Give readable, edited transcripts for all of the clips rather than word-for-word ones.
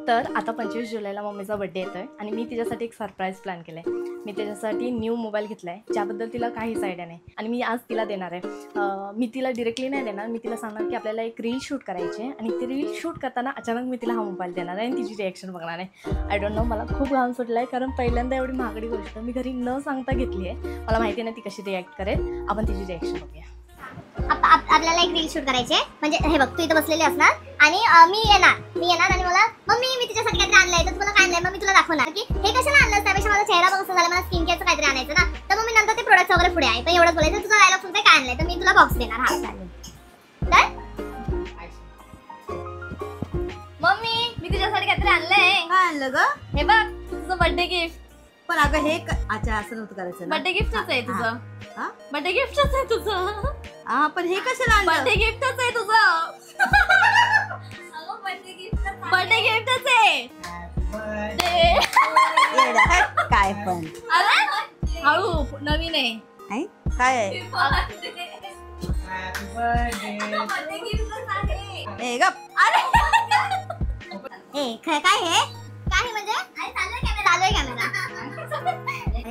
तर आता 25 जुलैला मम्मीचा बड्डे येतोय आणि मी तिच्यासाठी एक सरप्राईज प्लॅन केलाय. मी तिच्यासाठी न्यू मोबाईल घेतलाय ज्याबद्दल तिला काहीच आयडिया नाही आणि मी आज तिला देणार आहे. मी तिला डिरेक्टली नाही देणार, मी तिला सांगणार की आपल्याला एक रील शूट करायची आहे आणि ती रील शूट करताना अचानक मी तिला हा मोबाईल देणार आहे आणि तिची रिॲक्शन बघणार आहे. आय डोंट नो, मला खूप घाम सुटला आहे कारण पहिल्यांदा एवढी महागडी गोष्ट मी घरी न सांगता घेतली आहे. मला माहिती नाही ती कशी रिॲक्ट करेल. आपण तिची रिॲक्शन बघूया. आपल्याला एक रील शूट करायची आहे. म्हणजे हे बघ, तू इथं बसलेली असणार आणि मी येणार आणि मला मम्मी मी तिच्यासाठी काहीतरी आणलंय, तर तुला काय आणलंय मग मी तुला दाखवणार की हे कशाला आणलं. त्यापेक्षा माझा चेहरा बघ कसं झाला, मला स्किन केअरचं काहीतरी आणायचं ना. तर मग मी नंतर ते प्रोडक्ट्स वगैरे पुढे आहे. पण एवढंच बोलायचं, तुझा डायलॉग सुद्धा काय आणलंय तर मी तुला बॉक्स देणार. हा चालेल. मम्मी मी तुझ्यासाठी काहीतरी आणलंय. काय आणलं ग? हे बघ तुझं बर्थडे गिफ्ट. पण अगं हे अच्छा असं नव्हतं करायचं ना. बर्थडे गिफ्टच आहे तुझं. हा? बर्थडे गिफ्टच आहे तुझं. हा पण हे कशाला आणलं? बर्थडे गिफ्टच आहे तुझं. बर्थडे गिफ्टच आहे. येडा आहे. काय पण अरे हळू, नवीन आहे. आहे? काय आहे? ए गप. काय हे काय म्हणजे चालू आहे कॅमेरा.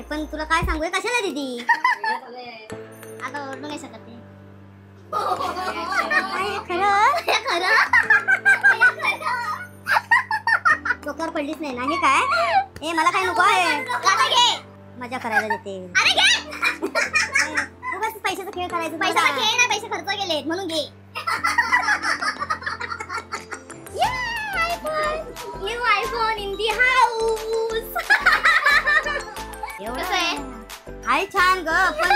पण तुला काय सांगू कशाला दीदी, आता ओरडू नाही शकत ते. डोक्यावर पडलीच नाही ना. हे काय? ए मला काय नको आहे. मजा करायला देते. उगाच पैशाचा खेळ करायचा. पैशाचा खेळ ना, पैसे खर्च केलेत म्हणून घे. New iPhone in the house. एवढं आहे छान ग, पण